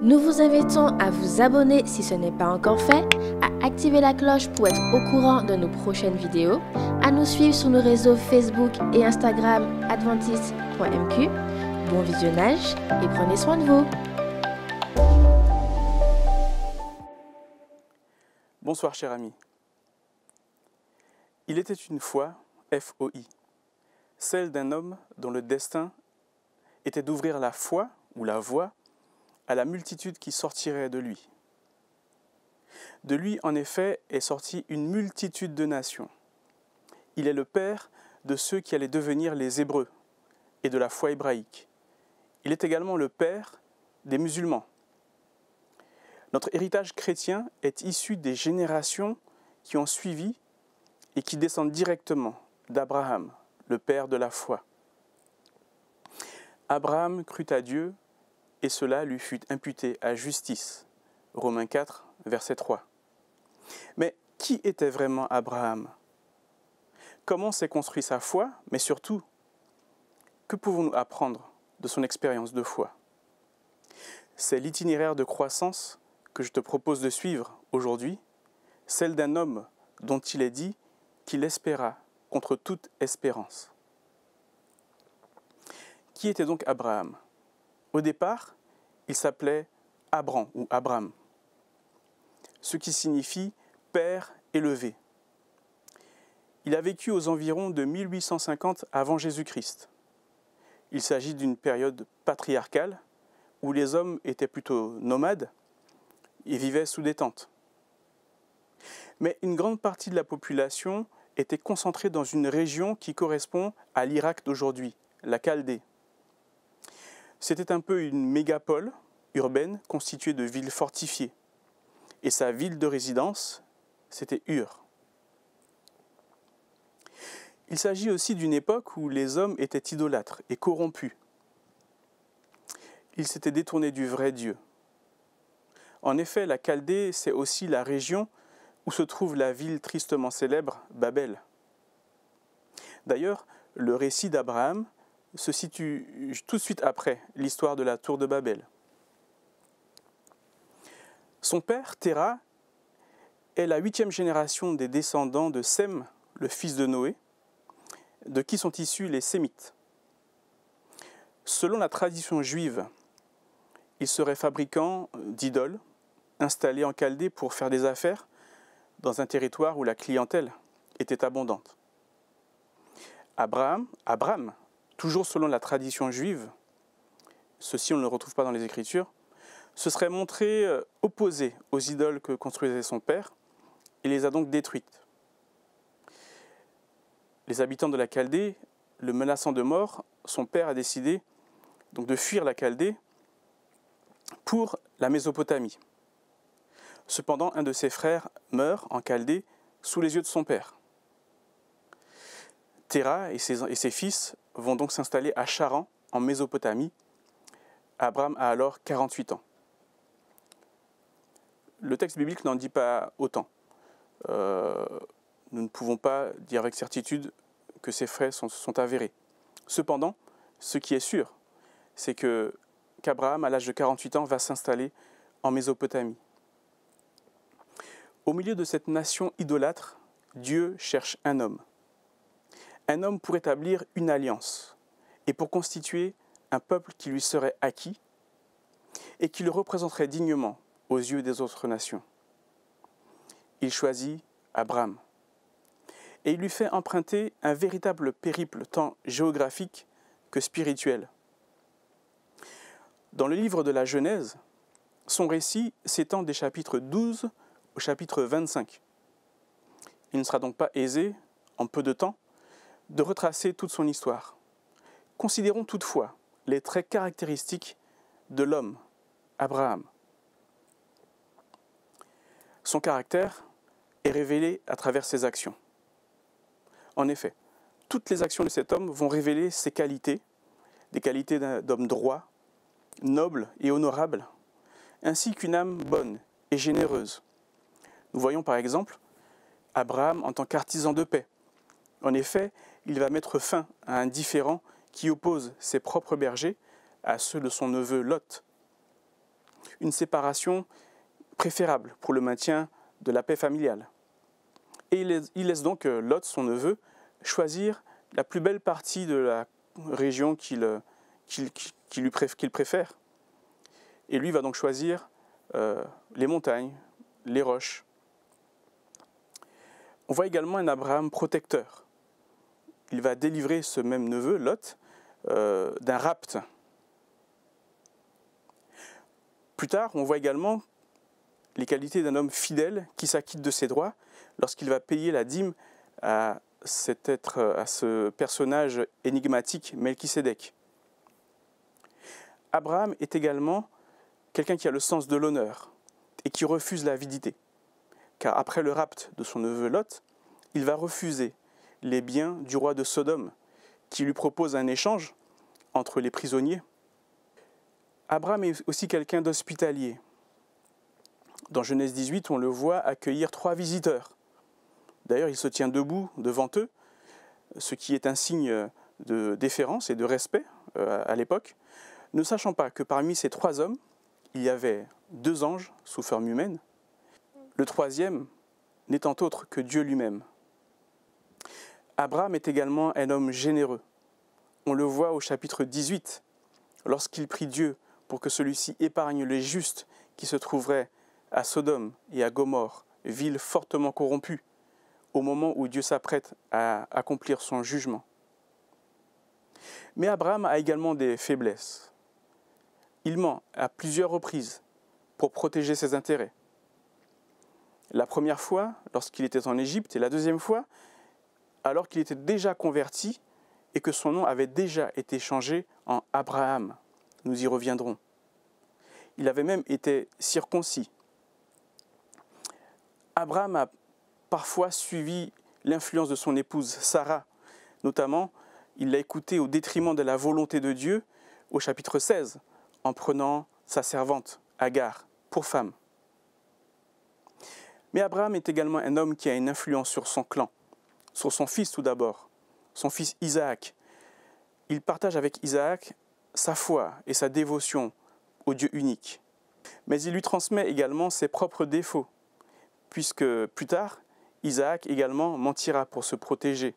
Nous vous invitons à vous abonner si ce n'est pas encore fait, à activer la cloche pour être au courant de nos prochaines vidéos, à nous suivre sur nos réseaux Facebook et Instagram adventiste.mq. Bon visionnage et prenez soin de vous. Bonsoir chers amis. Il était une fois, FOI, celle d'un homme dont le destin était d'ouvrir la foi ou la voie à la multitude qui sortirait de lui. De lui, en effet, est sortie une multitude de nations. Il est le père de ceux qui allaient devenir les Hébreux et de la foi hébraïque. Il est également le père des musulmans. Notre héritage chrétien est issu des générations qui ont suivi et qui descendent directement d'Abraham, le père de la foi. Abraham crut à Dieu et cela lui fut imputé à justice. Romains 4, verset 3. Mais qui était vraiment Abraham? Comment s'est construit sa foi? Mais surtout, que pouvons-nous apprendre de son expérience de foi? C'est l'itinéraire de croissance que je te propose de suivre aujourd'hui, celle d'un homme dont il est dit qu'il espéra contre toute espérance. Qui était donc Abraham? Au départ, il s'appelait Abram ou Abram, ce qui signifie « père élevé ». Il a vécu aux environs de 1850 avant Jésus-Christ. Il s'agit d'une période patriarcale où les hommes étaient plutôt nomades et vivaient sous des tentes. Mais une grande partie de la population était concentrée dans une région qui correspond à l'Irak d'aujourd'hui, la Chaldée. C'était un peu une mégapole urbaine constituée de villes fortifiées. Et sa ville de résidence, c'était Ur. Il s'agit aussi d'une époque où les hommes étaient idolâtres et corrompus. Ils s'étaient détournés du vrai Dieu. En effet, la Chaldée, c'est aussi la région où se trouve la ville tristement célèbre, Babel. D'ailleurs, le récit d'Abraham se situe tout de suite après l'histoire de la tour de Babel. Son père, Téra, est la 8e génération des descendants de Sem, le fils de Noé, de qui sont issus les Sémites. Selon la tradition juive, il serait fabricant d'idoles, installé en Chaldée pour faire des affaires dans un territoire où la clientèle était abondante. Abraham, toujours selon la tradition juive, ceci on ne le retrouve pas dans les Écritures, se serait montré opposé aux idoles que construisait son père et les a donc détruites. Les habitants de la Chaldée, le menaçant de mort, son père a décidé donc de fuir la Chaldée pour la Mésopotamie. Cependant, un de ses frères meurt en Chaldée sous les yeux de son père. Téra et ses fils vont donc s'installer à Charan, en Mésopotamie. Abraham a alors 48 ans. Le texte biblique n'en dit pas autant. Nous ne pouvons pas dire avec certitude que ces faits sont avérés. Cependant, ce qui est sûr, c'est qu'Abraham, à l'âge de 48 ans, va s'installer en Mésopotamie. Au milieu de cette nation idolâtre, Dieu cherche un homme. Un homme pour établir une alliance et pour constituer un peuple qui lui serait acquis et qui le représenterait dignement aux yeux des autres nations. Il choisit Abraham et il lui fait emprunter un véritable périple tant géographique que spirituel. Dans le livre de la Genèse, son récit s'étend des chapitres 12 au chapitre 25. Il ne sera donc pas aisé, en peu de temps, de retracer toute son histoire. Considérons toutefois les traits caractéristiques de l'homme, Abraham. Son caractère est révélé à travers ses actions. En effet, toutes les actions de cet homme vont révéler ses qualités, des qualités d'homme droit, noble et honorable, ainsi qu'une âme bonne et généreuse. Nous voyons par exemple Abraham en tant qu'artisan de paix. En effet, il va mettre fin à un différend qui oppose ses propres bergers à ceux de son neveu Lot. une séparation préférable pour le maintien de la paix familiale. Et il laisse donc Lot, son neveu, choisir la plus belle partie de la région qu'il préfère. Et lui va donc choisir les montagnes, les roches. On voit également un Abraham protecteur. Il va délivrer ce même neveu, Lot, d'un rapt. Plus tard, on voit également les qualités d'un homme fidèle qui s'acquitte de ses droits lorsqu'il va payer la dîme à ce personnage énigmatique, Melchisédek. Abraham est également quelqu'un qui a le sens de l'honneur et qui refuse l'avidité. Car après le rapt de son neveu Lot, il va refuser les biens du roi de Sodome, qui lui propose un échange entre les prisonniers. Abraham est aussi quelqu'un d'hospitalier. Dans Genèse 18, on le voit accueillir 3 visiteurs. D'ailleurs, il se tient debout devant eux, ce qui est un signe de déférence et de respect à l'époque, ne sachant pas que parmi ces 3 hommes, il y avait 2 anges sous forme humaine, le 3e n'étant autre que Dieu lui-même. Abraham est également un homme généreux. On le voit au chapitre 18, lorsqu'il prie Dieu pour que celui-ci épargne les justes qui se trouveraient à Sodome et à Gomorrhe, villes fortement corrompues, au moment où Dieu s'apprête à accomplir son jugement. Mais Abraham a également des faiblesses. Il ment à plusieurs reprises pour protéger ses intérêts. La première fois, lorsqu'il était en Égypte, et la deuxième fois, alors qu'il était déjà converti et que son nom avait déjà été changé en Abraham. Nous y reviendrons. Il avait même été circoncis. Abraham a parfois suivi l'influence de son épouse Sarah. Notamment, il l'a écoutée au détriment de la volonté de Dieu au chapitre 16, en prenant sa servante Agar pour femme. Mais Abraham est également un homme qui a une influence sur son clan, sur son fils tout d'abord, son fils Isaac. Il partage avec Isaac sa foi et sa dévotion au Dieu unique. Mais il lui transmet également ses propres défauts, puisque plus tard, Isaac également mentira pour se protéger.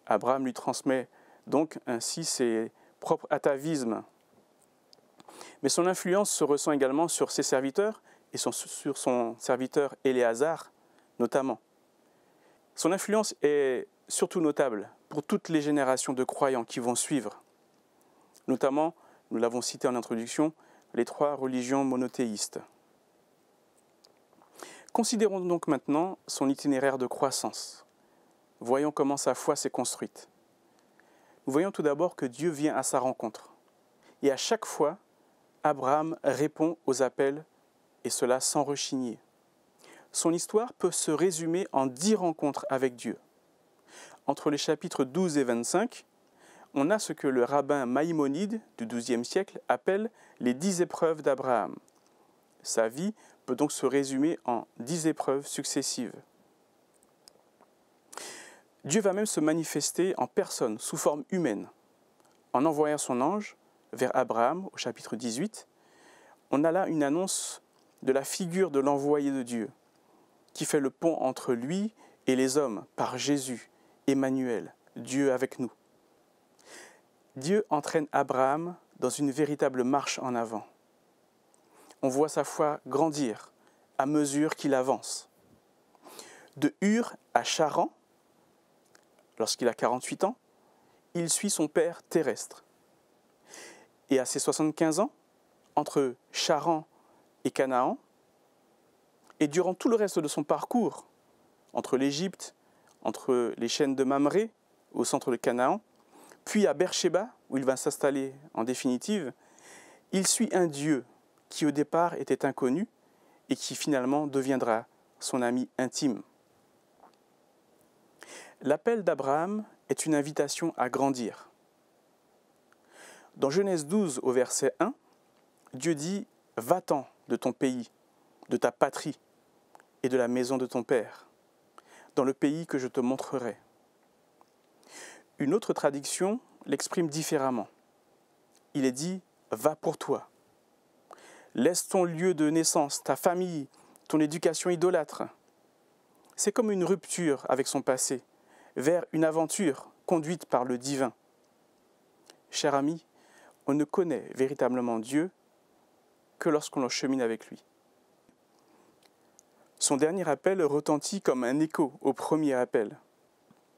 Abraham lui transmet donc ainsi ses propres atavismes. Mais son influence se ressent également sur ses serviteurs et sur son serviteur Éléazar notamment. Son influence est surtout notable pour toutes les générations de croyants qui vont suivre. Notamment, nous l'avons cité en introduction, les 3 religions monothéistes. Considérons donc maintenant son itinéraire de croissance. Voyons comment sa foi s'est construite. Nous voyons tout d'abord que Dieu vient à sa rencontre. Et à chaque fois, Abraham répond aux appels, et cela sans rechigner. Son histoire peut se résumer en 10 rencontres avec Dieu. Entre les chapitres 12 et 25, on a ce que le rabbin Maïmonide du XIIe siècle appelle les 10 épreuves d'Abraham. Sa vie peut donc se résumer en 10 épreuves successives. Dieu va même se manifester en personne, sous forme humaine. En envoyant son ange vers Abraham, au chapitre 18, on a là une annonce de la figure de l'envoyé de Dieu, qui fait le pont entre lui et les hommes par Jésus, Emmanuel, Dieu avec nous. Dieu entraîne Abraham dans une véritable marche en avant. On voit sa foi grandir à mesure qu'il avance. De Ur à Charan, lorsqu'il a 48 ans, il suit son père terrestre. Et à ses 75 ans, entre Charan et Canaan, et durant tout le reste de son parcours, entre l'Égypte, entre les chaînes de Mamré, au centre de Canaan, puis à Beersheba, où il va s'installer en définitive, il suit un Dieu qui au départ était inconnu et qui finalement deviendra son ami intime. L'appel d'Abraham est une invitation à grandir. Dans Genèse 12 au verset 1, Dieu dit « Va-t'en de ton pays, de ta patrie et de la maison de ton père, dans le pays que je te montrerai. » Une autre traduction l'exprime différemment. Il est dit « Va pour toi ». Laisse ton lieu de naissance, ta famille, ton éducation idolâtre. C'est comme une rupture avec son passé, vers une aventure conduite par le divin. Cher ami, on ne connaît véritablement Dieu que lorsqu'on chemine avec lui. Son dernier appel retentit comme un écho au premier appel.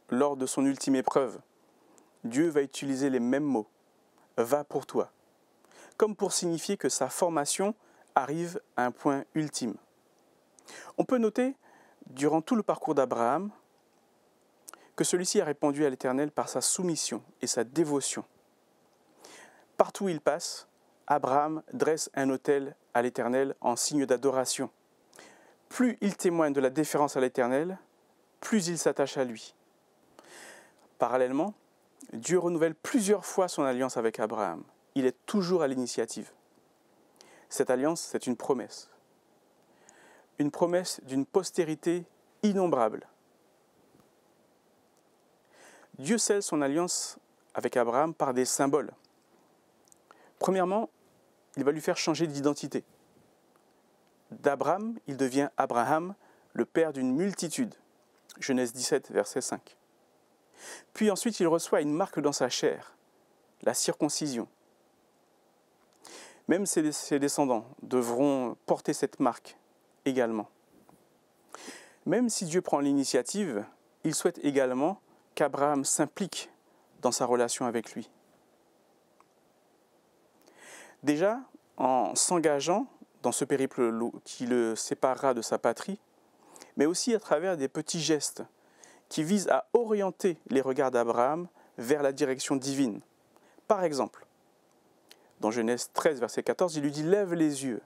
Lors de son ultime épreuve, Dieu va utiliser les mêmes mots. Va pour toi. Comme pour signifier que sa formation arrive à un point ultime. On peut noter, durant tout le parcours d'Abraham, que celui-ci a répondu à l'Éternel par sa soumission et sa dévotion. Partout où il passe, Abraham dresse un autel à l'Éternel en signe d'adoration. Plus il témoigne de la déférence à l'Éternel, plus il s'attache à lui. Parallèlement, Dieu renouvelle plusieurs fois son alliance avec Abraham. Il est toujours à l'initiative. Cette alliance, c'est une promesse. Une promesse d'une postérité innombrable. Dieu scelle son alliance avec Abraham par des symboles. Premièrement, il va lui faire changer d'identité. D'Abraham, il devient Abraham, le père d'une multitude. Genèse 17, verset 5. Puis ensuite, il reçoit une marque dans sa chair, la circoncision. Même ses descendants devront porter cette marque également. Même si Dieu prend l'initiative, il souhaite également qu'Abraham s'implique dans sa relation avec lui. Déjà, en s'engageant dans ce périple qui le séparera de sa patrie, mais aussi à travers des petits gestes qui visent à orienter les regards d'Abraham vers la direction divine. Par exemple, dans Genèse 13, verset 14, il lui dit « Lève les yeux ».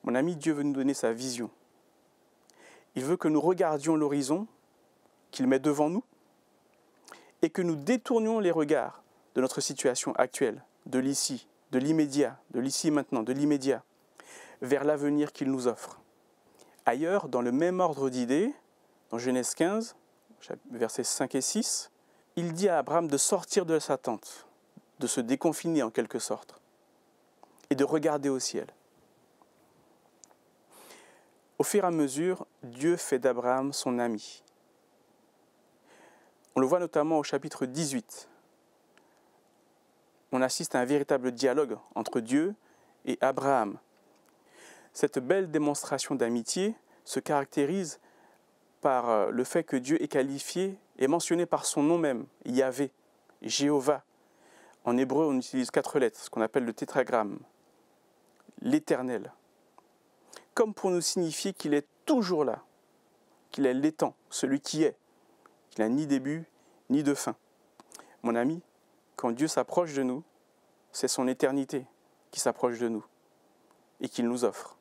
Mon ami, Dieu veut nous donner sa vision. Il veut que nous regardions l'horizon qu'il met devant nous et que nous détournions les regards de notre situation actuelle, de l'ici, de l'immédiat, de l'ici maintenant, de l'immédiat, vers l'avenir qu'il nous offre. Ailleurs, dans le même ordre d'idées, dans Genèse 15, versets 5 et 6, il dit à Abraham de sortir de sa tente, de se déconfiner en quelque sorte, et de regarder au ciel. Au fur et à mesure, Dieu fait d'Abraham son ami. On le voit notamment au chapitre 18. On assiste à un véritable dialogue entre Dieu et Abraham. Cette belle démonstration d'amitié se caractérise par le fait que Dieu est qualifié et mentionné par son nom même, Yahvé, Jéhovah. En hébreu, on utilise 4 lettres, ce qu'on appelle le tétragramme, l'Éternel. Comme pour nous signifier qu'il est toujours là, qu'il est l'étant, celui qui est, qu'il n'a ni début ni de fin. Mon ami, quand Dieu s'approche de nous, c'est son éternité qui s'approche de nous et qu'il nous offre.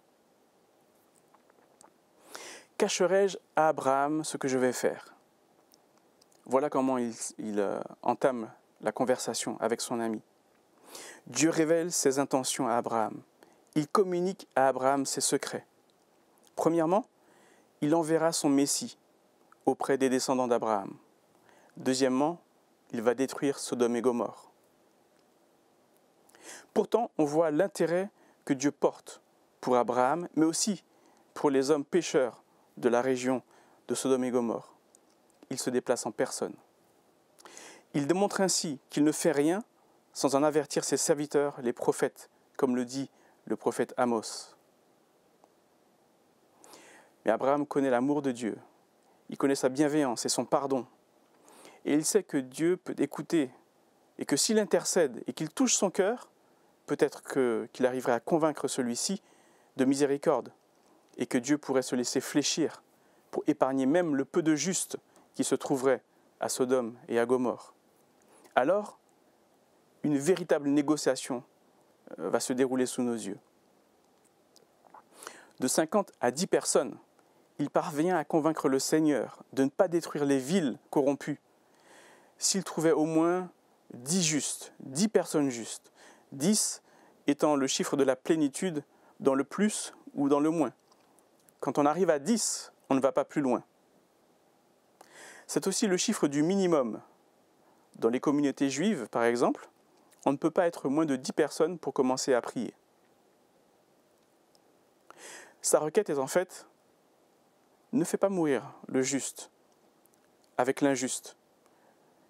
Cacherai-je à Abraham ce que je vais faire? Voilà comment il entame la conversation avec son ami. Dieu révèle ses intentions à Abraham. Il communique à Abraham ses secrets. Premièrement, il enverra son Messie auprès des descendants d'Abraham. Deuxièmement, il va détruire Sodome et Gomorrhe. Pourtant, on voit l'intérêt que Dieu porte pour Abraham, mais aussi pour les hommes pécheurs de la région de Sodome et Gomorrhe. Il se déplace en personne. Il démontre ainsi qu'il ne fait rien sans en avertir ses serviteurs, les prophètes, comme le dit le prophète Amos. Mais Abraham connaît l'amour de Dieu. Il connaît sa bienveillance et son pardon. Et il sait que Dieu peut écouter et que s'il intercède et qu'il touche son cœur, peut-être qu'il arriverait à convaincre celui-ci de miséricorde et que Dieu pourrait se laisser fléchir pour épargner même le peu de justes qui se trouverait à Sodome et à Gomorrhe. Alors, une véritable négociation va se dérouler sous nos yeux. De 50 à 10 personnes, il parvient à convaincre le Seigneur de ne pas détruire les villes corrompues s'il trouvait au moins 10 justes, 10 personnes justes, 10 étant le chiffre de la plénitude dans le plus ou dans le moins. Quand on arrive à 10, on ne va pas plus loin. C'est aussi le chiffre du minimum. Dans les communautés juives, par exemple, on ne peut pas être moins de 10 personnes pour commencer à prier. Sa requête est en fait, ne fais pas mourir le juste avec l'injuste,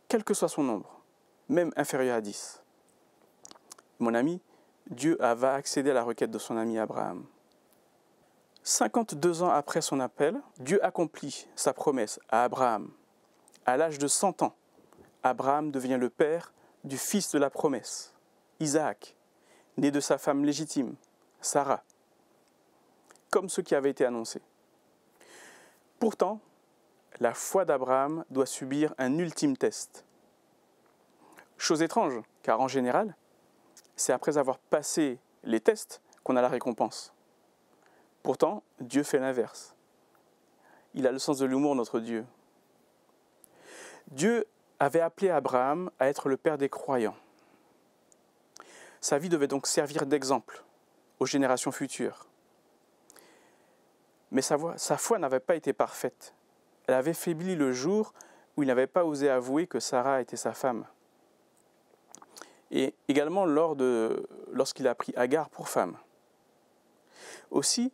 quel que soit son nombre, même inférieur à 10. Mon ami, Dieu va accéder à la requête de son ami Abraham. 52 ans après son appel, Dieu accomplit sa promesse à Abraham. À l'âge de 100 ans, Abraham devient le père du fils de la promesse, Isaac, né de sa femme légitime, Sarah, comme ce qui avait été annoncé. Pourtant, la foi d'Abraham doit subir un ultime test. Chose étrange, car en général, c'est après avoir passé les tests qu'on a la récompense. Pourtant, Dieu fait l'inverse. Il a le sens de l'humour, notre Dieu. Dieu avait appelé Abraham à être le père des croyants. Sa vie devait donc servir d'exemple aux générations futures. Mais sa foi n'avait pas été parfaite. Elle avait faibli le jour où il n'avait pas osé avouer que Sarah était sa femme. Et également lorsqu'il a pris Agar pour femme. Aussi,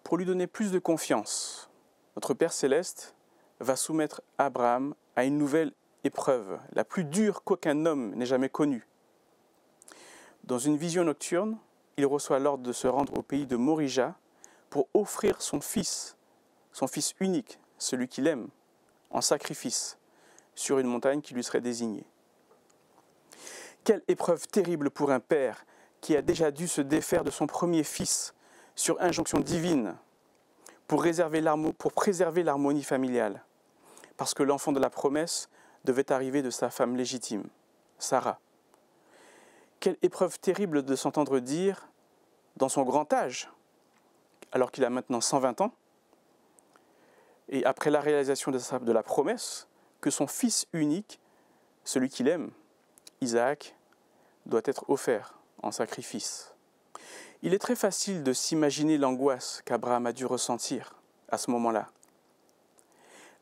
pour lui donner plus de confiance, notre Père Céleste va soumettre Abraham à une nouvelle épreuve, la plus dure qu'aucun homme n'ait jamais connue. Dans une vision nocturne, il reçoit l'ordre de se rendre au pays de Morija pour offrir son fils unique, celui qu'il aime, en sacrifice, sur une montagne qui lui serait désignée. Quelle épreuve terrible pour un père qui a déjà dû se défaire de son premier fils sur injonction divine pour préserver l'harmonie familiale, parce que l'enfant de la promesse devait arriver de sa femme légitime, Sarah. Quelle épreuve terrible de s'entendre dire, dans son grand âge, alors qu'il a maintenant 120 ans, et après la réalisation de la promesse, que son fils unique, celui qu'il aime, Isaac, doit être offert en sacrifice. Il est très facile de s'imaginer l'angoisse qu'Abraham a dû ressentir à ce moment-là.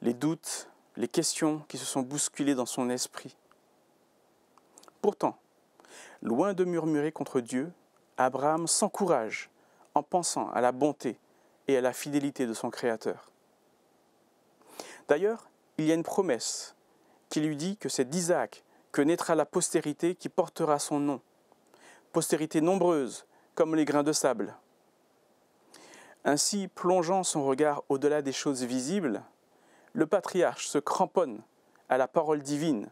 Les doutes, les questions qui se sont bousculées dans son esprit. Pourtant, loin de murmurer contre Dieu, Abraham s'encourage en pensant à la bonté et à la fidélité de son Créateur. D'ailleurs, il y a une promesse qui lui dit que c'est d'Isaac que naîtra la postérité qui portera son nom, postérité nombreuse comme les grains de sable. Ainsi, plongeant son regard au-delà des choses visibles, le patriarche se cramponne à la parole divine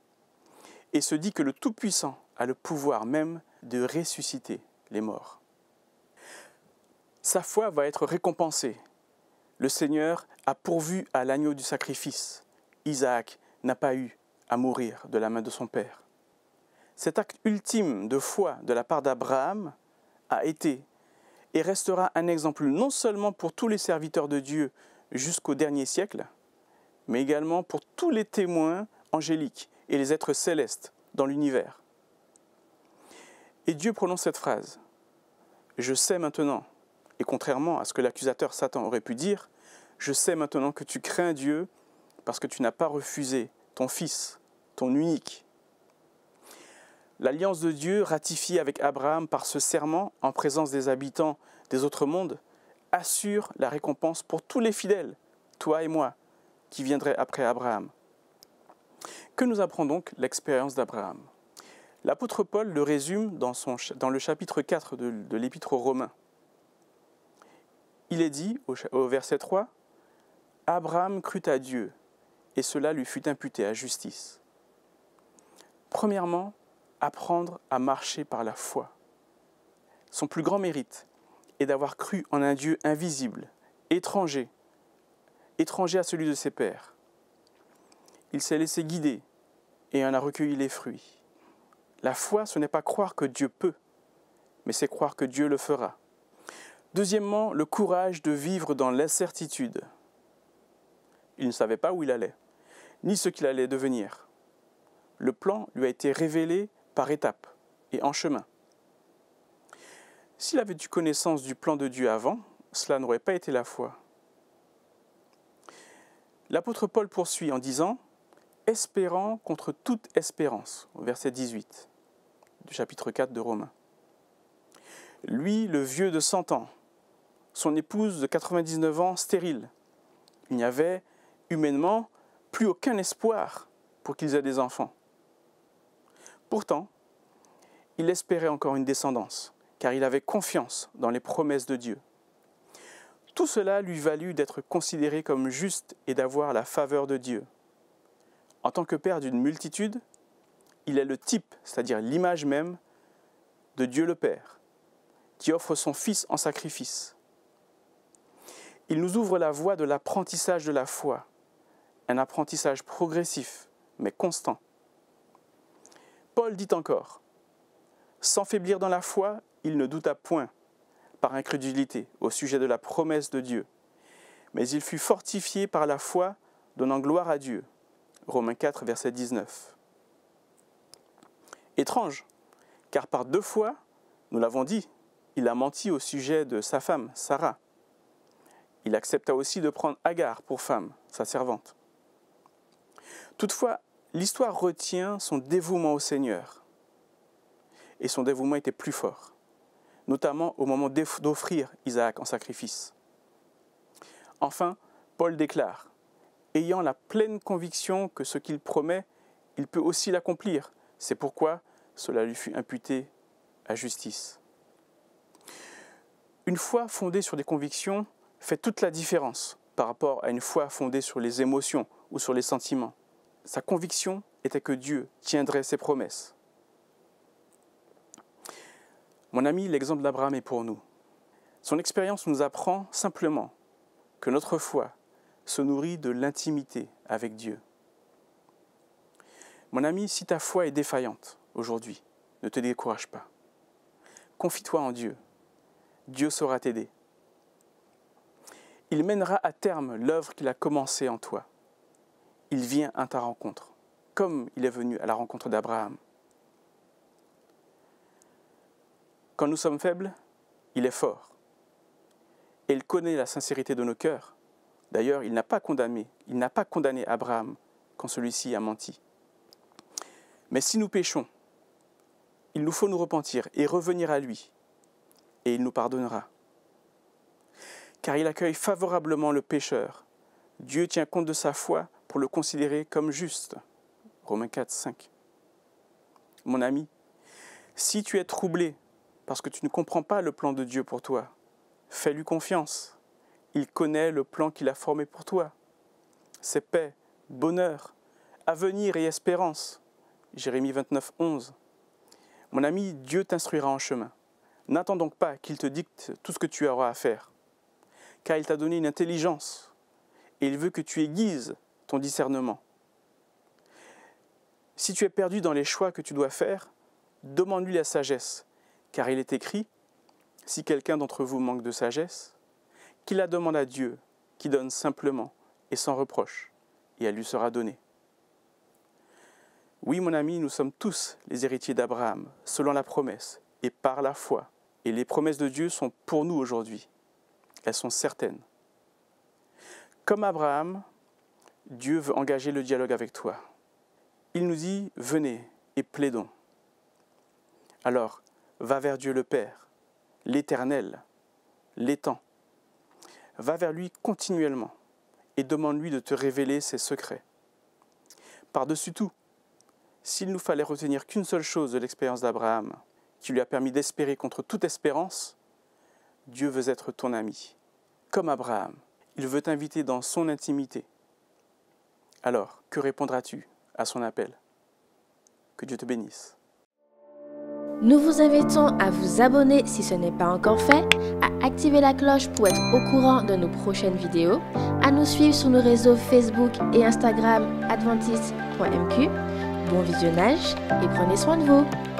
et se dit que le Tout-Puissant a le pouvoir même de ressusciter les morts. Sa foi va être récompensée. Le Seigneur a pourvu à l'agneau du sacrifice. Isaac n'a pas eu à mourir de la main de son père. Cet acte ultime de foi de la part d'Abraham a été et restera un exemple non seulement pour tous les serviteurs de Dieu jusqu'au dernier siècle, mais également pour tous les témoins angéliques et les êtres célestes dans l'univers. Et Dieu prononce cette phrase : « Je sais maintenant », et contrairement à ce que l'accusateur Satan aurait pu dire, « Je sais maintenant que tu crains Dieu parce que tu n'as pas refusé ton Fils, ton unique. » L'alliance de Dieu ratifiée avec Abraham par ce serment en présence des habitants des autres mondes assure la récompense pour tous les fidèles, toi et moi, qui viendraient après Abraham. Que nous apprend donc l'expérience d'Abraham ? L'apôtre Paul le résume dans le chapitre 4 de l'Épître aux Romains. Il est dit, au verset 3, « Abraham crut à Dieu, et cela lui fut imputé à justice. » Premièrement, apprendre à marcher par la foi. Son plus grand mérite est d'avoir cru en un Dieu invisible, étranger à celui de ses pères. Il s'est laissé guider et en a recueilli les fruits. La foi, ce n'est pas croire que Dieu peut, mais c'est croire que Dieu le fera. Deuxièmement, le courage de vivre dans l'incertitude. Il ne savait pas où il allait, ni ce qu'il allait devenir. Le plan lui a été révélé par étapes et en chemin. S'il avait eu connaissance du plan de Dieu avant, cela n'aurait pas été la foi. L'apôtre Paul poursuit en disant « espérant contre toute espérance » au verset 18 du chapitre 4 de Romains. Lui, le vieux de 100 ans, son épouse de 99 ans stérile. Il n'y avait, humainement, plus aucun espoir pour qu'ils aient des enfants. Pourtant, il espérait encore une descendance, car il avait confiance dans les promesses de Dieu. Tout cela lui valut d'être considéré comme juste et d'avoir la faveur de Dieu. En tant que père d'une multitude, il est le type, c'est-à-dire l'image même, de Dieu le Père, qui offre son Fils en sacrifice. Il nous ouvre la voie de l'apprentissage de la foi, un apprentissage progressif, mais constant. Paul dit encore, « Sans faiblir dans la foi, il ne douta point, par incrédulité, au sujet de la promesse de Dieu, mais il fut fortifié par la foi, donnant gloire à Dieu. » Romains 4, verset 19. Étrange, car par 2 fois, nous l'avons dit, il a menti au sujet de sa femme, Sarah. Il accepta aussi de prendre Agar pour femme, sa servante. Toutefois, l'histoire retient son dévouement au Seigneur. Et son dévouement était plus fort, notamment au moment d'offrir Isaac en sacrifice. Enfin, Paul déclare, ayant la pleine conviction que ce qu'il promet, il peut aussi l'accomplir. C'est pourquoi cela lui fut imputé à justice. Une foi fondée sur des convictions fait toute la différence par rapport à une foi fondée sur les émotions ou sur les sentiments. Sa conviction était que Dieu tiendrait ses promesses. Mon ami, l'exemple d'Abraham est pour nous. Son expérience nous apprend simplement que notre foi se nourrit de l'intimité avec Dieu. Mon ami, si ta foi est défaillante aujourd'hui, ne te décourage pas. Confie-toi en Dieu. Dieu saura t'aider. Il mènera à terme l'œuvre qu'il a commencée en toi. Il vient à ta rencontre, comme il est venu à la rencontre d'Abraham. Quand nous sommes faibles, il est fort. Et il connaît la sincérité de nos cœurs. D'ailleurs, il n'a pas condamné Abraham quand celui-ci a menti. Mais si nous péchons, il nous faut nous repentir et revenir à lui, et il nous pardonnera. Car il accueille favorablement le pécheur. Dieu tient compte de sa foi pour le considérer comme juste. Romains 4, 5. Mon ami, si tu es troublé parce que tu ne comprends pas le plan de Dieu pour toi, fais-lui confiance. Il connaît le plan qu'il a formé pour toi. C'est paix, bonheur, avenir et espérance. Jérémie 29, 11. Mon ami, Dieu t'instruira en chemin. N'attends donc pas qu'il te dicte tout ce que tu auras à faire, car il t'a donné une intelligence et il veut que tu aiguises ton discernement. Si tu es perdu dans les choix que tu dois faire, demande-lui la sagesse, car il est écrit, si quelqu'un d'entre vous manque de sagesse, qu'il la demande à Dieu, qui donne simplement et sans reproche, et elle lui sera donnée. Oui, mon ami, nous sommes tous les héritiers d'Abraham, selon la promesse, et par la foi. Et les promesses de Dieu sont pour nous aujourd'hui. Elles sont certaines. Comme Abraham, Dieu veut engager le dialogue avec toi. Il nous dit, venez et plaidons. Alors, va vers Dieu le Père, l'Éternel, l'étang. Va vers lui continuellement et demande-lui de te révéler ses secrets. Par-dessus tout, s'il nous fallait retenir qu'une seule chose de l'expérience d'Abraham, qui lui a permis d'espérer contre toute espérance, Dieu veut être ton ami. Comme Abraham, il veut t'inviter dans son intimité. Alors, que répondras-tu à son appel? Que Dieu te bénisse. Nous vous invitons à vous abonner si ce n'est pas encore fait, à activer la cloche pour être au courant de nos prochaines vidéos, à nous suivre sur nos réseaux Facebook et Instagram adventiste.mq. Bon visionnage et prenez soin de vous.